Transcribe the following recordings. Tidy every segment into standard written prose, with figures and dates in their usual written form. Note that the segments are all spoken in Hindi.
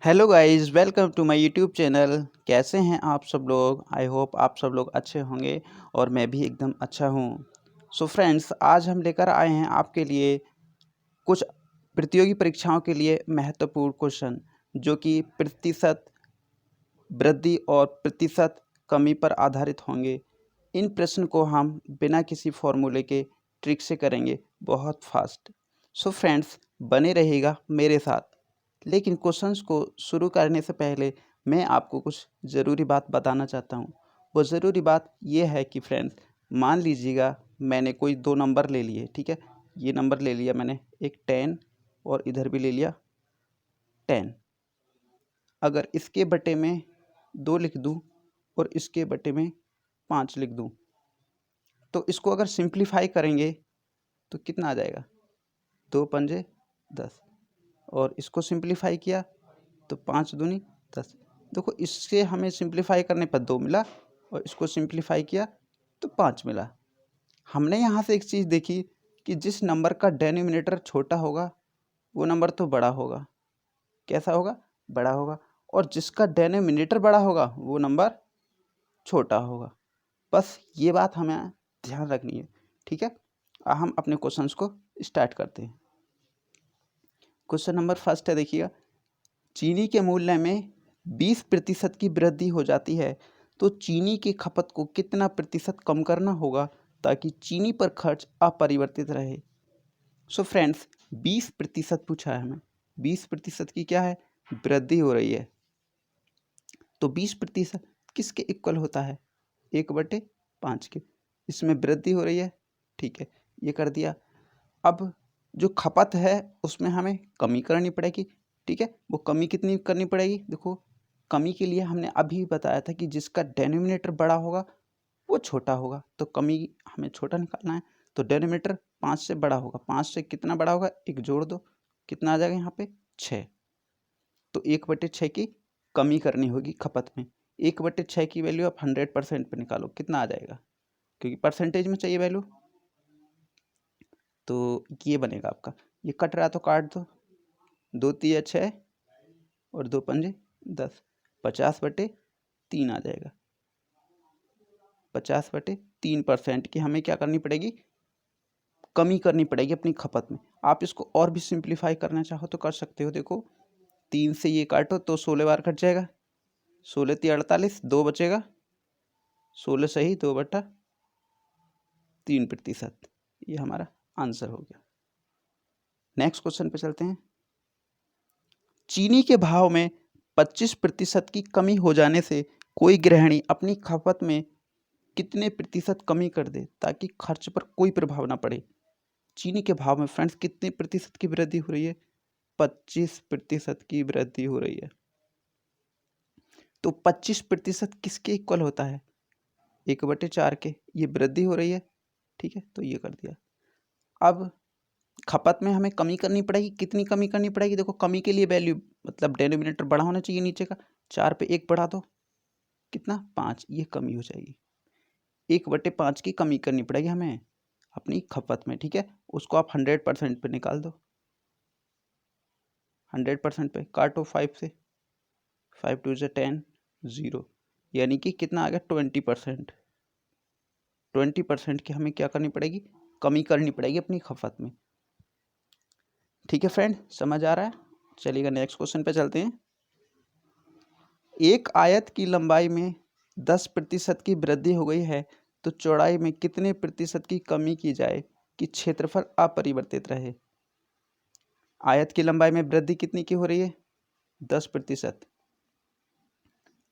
Hello guys, welcome to my YouTube channel. कैसे हैं आप सब लोग? आई होप आप सब लोग अच्छे होंगे और मैं भी एकदम अच्छा हूं। सो फ्रेंड्स, आज हम लेकर आए हैं आपके लिए कुछ प्रतियोगी परीक्षाओं के लिए महत्वपूर्ण क्वेश्चन, जो कि प्रतिशत वृद्धि और प्रतिशत कमी पर आधारित होंगे। इन प्रश्न को हम बिना किसी फॉर्मूले के ट्रिक से करेंगे, बहुत फास्ट। सो फ्रेंड्स, बने रहिएगा मेरे साथ। लेकिन क्वेश्चंस को शुरू करने से पहले मैं आपको कुछ ज़रूरी बात बताना चाहता हूँ। वो ज़रूरी बात ये है कि फ्रेंड्स, मान लीजिएगा मैंने कोई दो नंबर ले लिए, ठीक है। ये नंबर ले लिया मैंने, एक 10 और इधर भी ले लिया 10। अगर इसके बटे में 2 लिख दूँ और इसके बटे में 5 लिख दूँ, तो इसको अगर सिंप्लीफाई करेंगे तो कितना आ जाएगा? 2 पंजे 10। और इसको सिंप्लीफाई किया तो 5 दूनी 10। देखो, इससे हमें सिंप्लीफाई करने पर 2 मिला और इसको सिंप्लीफाई किया तो 5 मिला। हमने यहाँ से एक चीज़ देखी कि जिस नंबर का डेनोमिनेटर छोटा होगा वो नंबर तो बड़ा होगा। कैसा होगा? बड़ा होगा। और जिसका डेनोमिनेटर बड़ा होगा वो नंबर छोटा होगा। बस ये बात हमें ध्यान रखनी है, ठीक है। हम अपने क्वेश्चंस को स्टार्ट करते हैं। क्वेश्चन नंबर फर्स्ट है, देखिएगा। चीनी के मूल्य में 20% की वृद्धि हो जाती है तो चीनी की खपत को कितना प्रतिशत कम करना होगा ताकि चीनी पर खर्च अपरिवर्तित रहे? सो फ्रेंड्स, 20% पूछा है हमें। 20% की क्या है? वृद्धि हो रही है। तो 20% किसके इक्वल होता है? 1/5 के। इसमें वृद्धि हो रही है, ठीक है, ये कर दिया। अब जो खपत है उसमें हमें कमी करनी पड़ेगी, ठीक है। वो कमी कितनी करनी पड़ेगी? देखो, कमी के लिए हमने अभी बताया था कि जिसका डेनोमिनेटर बड़ा होगा वो छोटा होगा, तो कमी हमें छोटा निकालना है। तो डेनोमिनेटर 5 से बड़ा होगा। 5 से कितना बड़ा होगा? 1 जोड़ दो, कितना आ जाएगा यहाँ पे? 6। तो 1/6 की कमी करनी होगी खपत में। 1/6 की वैल्यू आप 100% पे निकालो, कितना आ जाएगा? क्योंकि परसेंटेज में चाहिए वैल्यू, तो ये बनेगा आपका। ये कट रहा तो काट दो, 2 तिया 6 और 2 पंजे 10। 50/3 आ जाएगा। 50/3% की हमें क्या करनी पड़ेगी? कमी करनी पड़ेगी अपनी खपत में। आप इसको और भी सिंप्लीफाई करना चाहो तो कर सकते हो। देखो, 3 से ये काटो तो 16 बार कट जाएगा। 16 तिया 48, 2 बचेगा। 16 सही 2/3%। ये हमारा आंसर हो गया। नेक्स्ट क्वेश्चन पे चलते हैं। चीनी के भाव में 25% की कमी हो जाने से कोई गृहिणी अपनी खपत में कितने प्रतिशत कमी कर दे ताकि खर्च पर कोई प्रभाव ना पड़े? चीनी के भाव में फ्रेंड्स कितने प्रतिशत की वृद्धि हो रही है? 25% की वृद्धि हो रही है। तो 25% किसके इक्वल होता है? 1/4 के। ये वृद्धि हो रही है, ठीक है, तो ये कर दिया। अब खपत में हमें कमी करनी पड़ेगी। कितनी कमी करनी पड़ेगी? देखो, कमी के लिए वैल्यू मतलब डेनोमिनेटर बड़ा होना चाहिए नीचे का। 4 पे 1 बढ़ा दो, कितना? 5। ये कमी हो जाएगी। 1/5 की कमी करनी पड़ेगी हमें अपनी खपत में, ठीक है। उसको आप 100% पे निकाल दो। 100% पे काटो 5 से। 5 2 से 10, 0। यानी कि कितना आ गया? 20%। 20% की हमें क्या करनी पड़ेगी? कमी करनी पड़ेगी अपनी खपत में, ठीक है फ्रेंड, समझ आ रहा है? चलिएगा नेक्स्ट क्वेश्चन पे चलते हैं। एक आयत की लंबाई में 10% की वृद्धि हो गई है तो चौड़ाई में कितने प्रतिशत की कमी की जाए कि क्षेत्रफल अपरिवर्तित रहे? आयत की लंबाई में वृद्धि कितनी की हो रही है? 10%,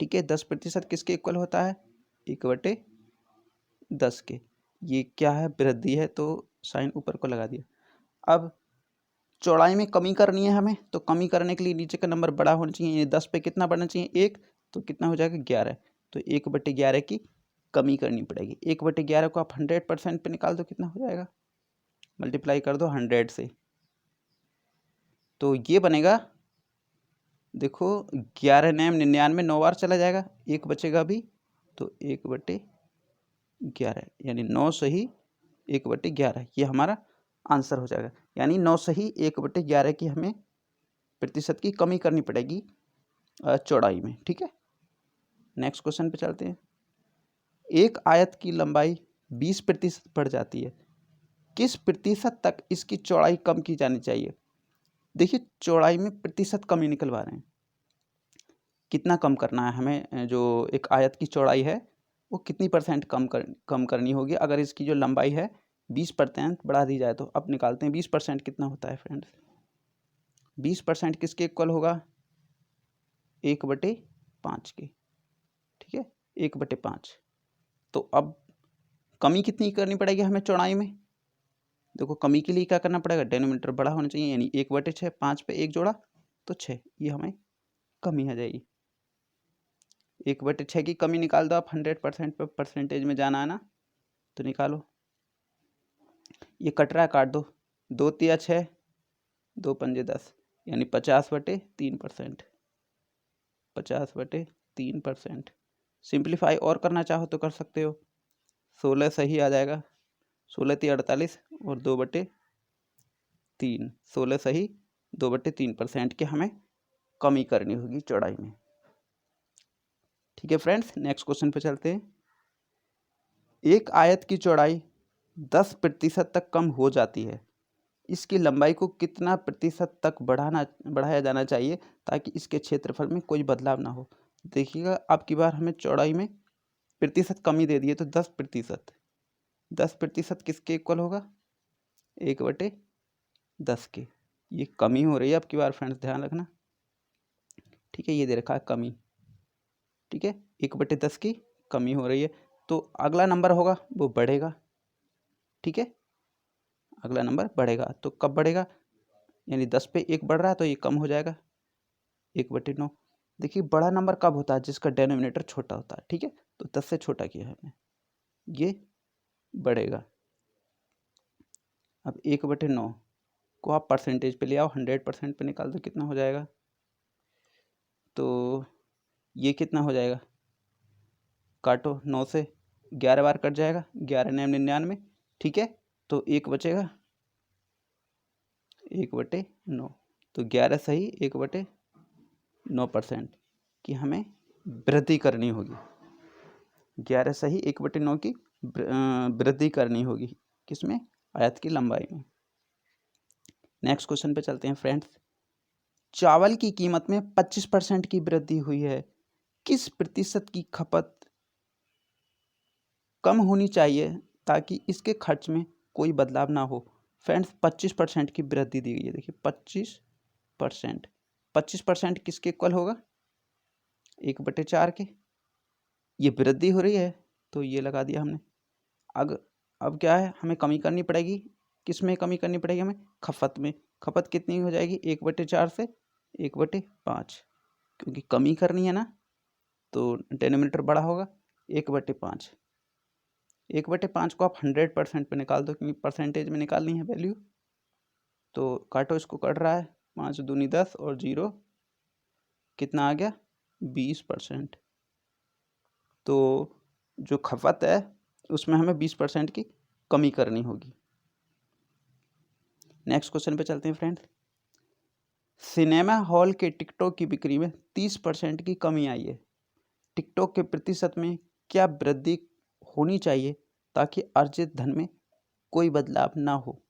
ठीक है। 10% किसके इक्वल होता है? 1/10 के। ये क्या है? वृद्धि है, तो साइन ऊपर को लगा दिया। अब चौड़ाई में कमी करनी है हमें, तो कमी करने के लिए नीचे का नंबर बड़ा होना चाहिए। 10 पे कितना बढ़ना चाहिए? 1। तो कितना हो जाएगा? 11। तो 1/11 की कमी करनी पड़ेगी। 1/11 को आप 100% पे निकाल दो, कितना हो जाएगा? मल्टीप्लाई कर दो 100 से, तो ये बनेगा। देखो, 11 नैम 99, 9 बार चला जाएगा, 1 बचेगा अभी, तो 1/11 यानी 9 सही 1/11, ये हमारा आंसर हो जाएगा। यानी 9 सही 1/11 की हमें प्रतिशत की कमी करनी पड़ेगी चौड़ाई में। ठीक है, नेक्स्ट क्वेश्चन पे चलते हैं। एक आयत की लंबाई 20% बढ़ जाती है, किस प्रतिशत तक इसकी चौड़ाई कम की जानी चाहिए? देखिए, चौड़ाई में प्रतिशत कम ही निकलवा रहे हैं, कितना कम करना है हमें? जो एक आयत की चौड़ाई है वो कितनी परसेंट कम करनी होगी अगर इसकी जो लंबाई है 20% बढ़ा दी जाए तो? अब निकालते हैं 20% कितना होता है फ्रेंड्स। 20% किसके इक्वल होगा? 1/5 के। ठीक है, 1/5। तो अब कमी कितनी करनी पड़ेगी हमें चौड़ाई में? देखो, कमी के लिए क्या करना पड़ेगा? डेनोमिनेटर बड़ा होना चाहिए, यानी 1/6, 5 पे 1 जोड़ा तो 6, ये हमें कमी आ जाएगी। 1/6 की कमी निकाल दो आप, 100% पे परसेंटेज में जाना है ना, तो निकालो। ये कट रहा है, काट दो, 2 तिया 6, 2 पंजे 10, यानी 50/3%। 50/3%। सिंप्लीफाई और करना चाहो तो कर सकते हो, 16 सही आ जाएगा, 16 तिया 48 और 2/3, 16 सही, 2/3% की हमें कमी करनी होगी चौड़ाई में। ठीक है फ्रेंड्स, नेक्स्ट क्वेश्चन पे चलते हैं। एक आयत की चौड़ाई 10% तक कम हो जाती है, इसकी लंबाई को कितना प्रतिशत तक बढ़ाया जाना चाहिए ताकि इसके क्षेत्रफल में कोई बदलाव ना हो? देखिएगा, अब की बार हमें चौड़ाई में प्रतिशत कमी दे दिए तो 10%। 10% किसके इक्वल होगा? 1/10 के। ये कमी हो रही है अब की बार फ्रेंड्स, ध्यान रखना। ठीक है, ये दे रखा है कमी। ठीक है, 1/10 की कमी हो रही है, तो अगला नंबर होगा वो बढ़ेगा। ठीक है, अगला नंबर बढ़ेगा, तो कब बढ़ेगा? यानी 10 पे 1 बढ़ रहा है तो ये कम हो जाएगा, 1/9। देखिए, बड़ा नंबर कब होता है? जिसका डेनोमिनेटर छोटा होता है। ठीक है, तो 10 से छोटा किया है हमने, ये बढ़ेगा। अब 1/9 को आप परसेंटेज पे ले आओ, 100% पे निकाल दो, कितना हो जाएगा? तो ये कितना हो जाएगा? काटो, 9 से 11 बार कट जाएगा, 11 9 99। ठीक है, तो 1 बचेगा, 1/9। तो 11 सही, 1/9% की हमें वृद्धि करनी होगी। 11 सही, 1/9 की वृद्धि करनी होगी, किसमें? आयत की लंबाई में। नेक्स्ट क्वेश्चन पे चलते हैं फ्रेंड्स। चावल की कीमत में 25% की वृद्धि हुई है, किस प्रतिशत की खपत कम होनी चाहिए ताकि इसके खर्च में कोई बदलाव ना हो? फ्रेंड्स, 25% की वृद्धि दी गई है। देखिए, 25%, 25% किसके इक्वल होगा? 1/4 के। ये वृद्धि हो रही है तो ये लगा दिया हमने। अब क्या है, हमें कमी करनी पड़ेगी, किस में कमी करनी पड़ेगी हमें? खपत में। खपत कितनी हो जाएगी? 1/4 से 1/5, क्योंकि कमी करनी है ना, तो डेनोमिनेटर बड़ा होगा, 1/5। 1/5 को आप 100% पे निकाल दो, क्योंकि परसेंटेज में निकालनी है वैल्यू। तो काटो, इसको कट रहा है, 5 दूनी 10 और 0 कितना आ गया? 20%। तो जो खपत है उसमें हमें 20% की कमी करनी होगी। नेक्स्ट क्वेश्चन पे चलते हैं फ्रेंड्स। सिनेमा हॉल के टिकटों की बिक्री में 30% की कमी आई है, टिकटों के प्रतिशत में क्या वृद्धि होनी चाहिए ताकि अर्जित धन में कोई बदलाव ना हो?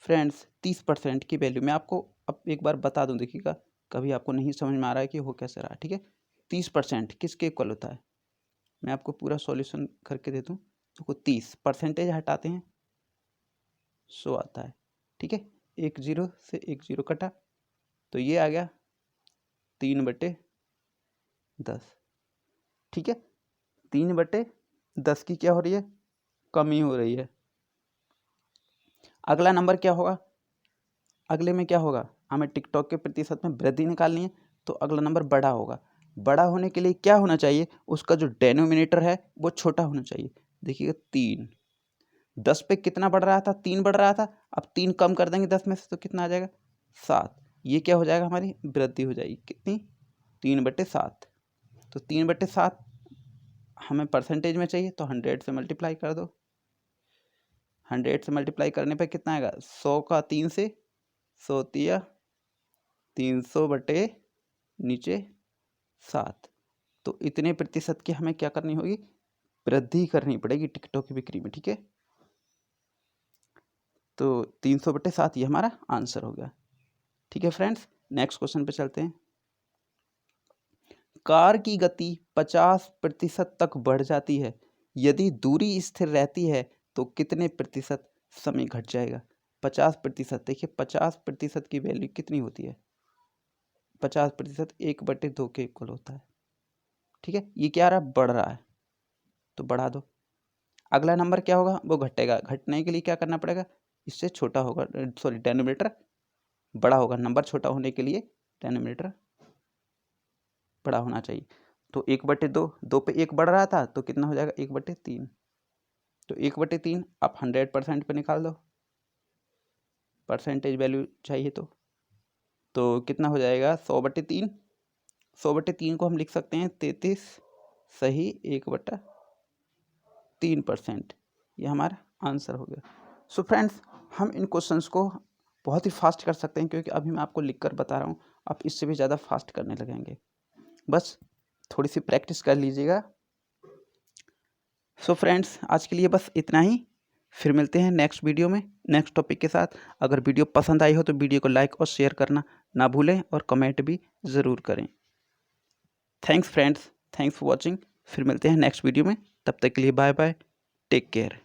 फ्रेंड्स, 30% की वैल्यू मैं आपको अब एक बार बता दूं, देखिएगा, कभी आपको नहीं समझ में आ रहा है कि हो कैसे रहा है। ठीक है, 30% किसके इक्वल होता है? मैं आपको पूरा सॉल्यूशन करके देता हूँ। देखो, 30 परसेंटेज हटाते हैं, 100 आता है। ठीक है, 1 0 से 1 0 कटा, तो ये आ गया 3/10। ठीक है, 3/10 की क्या हो रही है? कमी हो रही है। अगला नंबर क्या होगा? अगले में क्या होगा? हमें टिकटॉक के प्रतिशत में वृद्धि निकालनी है, तो अगला नंबर बड़ा होगा। बड़ा होने के लिए क्या होना चाहिए? उसका जो डेनोमिनेटर है वो छोटा होना चाहिए। देखिएगा, 3, 10 पे कितना बढ़ रहा था? 3 बढ़ रहा था। अब 3 कम कर देंगे 10 में से तो कितना आ जाएगा? 7। ये क्या हो जाएगा? हमारी वृद्धि हो जाएगी, कितनी? 3/7। तो 3/7 हमें परसेंटेज में चाहिए, तो 100 से मल्टीप्लाई कर दो। 100 से मल्टीप्लाई करने पे कितना आएगा? 100 का 3 से 100 तिया 300/10। नीचे 7। तो इतने प्रतिशत की हमें क्या करनी होगी, वृद्धि करनी पड़ेगी टिकटों की बिक्री में, ठीक है। तो 300/7 ये हमारा आंसर हो गया, ठीक है फ्रेंड्स। नेक्स्ट क्वेश्चन पे चलते हैं। कार की गति 50% तक बढ़ जाती है, यदि दूरी स्थिर रहती है तो कितने प्रतिशत समय घट जाएगा। 50%, देखिए 50% की वैल्यू कितनी होती है, 50% 1/2 के इक्वल होता है, ठीक है। ये क्या आ रहा है, बढ़ रहा है, तो बढ़ा दो। अगला नंबर क्या होगा, वो घटेगा। घटने के लिए क्या करना पड़ेगा, इससे छोटा होगा, सॉरी डेनोमिनेटर बड़ा होगा। नंबर छोटा होने के लिए डेनोमिनेटर बड़ा होना चाहिए। तो 1/2, 2 पे 1 बढ़ रहा था तो कितना हो जाएगा, 1/3। तो 1/3 आप 100% पे निकाल दो, परसेंटेज वैल्यू चाहिए तो कितना हो जाएगा, 100/3। 100/3 को हम लिख सकते हैं 33 सही 1/3%। ये हमारा आंसर हो गया। सो फ्रेंड्स, हम इन क्वेश्चंस को बहुत ही फास्ट कर सकते हैं, क्योंकि अभी मैं आपको लिखकर बता रहा हूँ, आप इससे भी ज़्यादा फास्ट करने लगेंगे। बस थोड़ी सी प्रैक्टिस कर लीजिएगा। सो फ्रेंड्स, आज के लिए बस इतना ही। फिर मिलते हैं नेक्स्ट वीडियो में नेक्स्ट टॉपिक के साथ। अगर वीडियो पसंद आई हो तो वीडियो को लाइक और शेयर करना ना भूलें, और कमेंट भी ज़रूर करें। Thanks friends, thanks for watching. फिर मिलते हैं नेक्स्ट वीडियो में, तब तक के लिए बाय बाय, टेक केयर।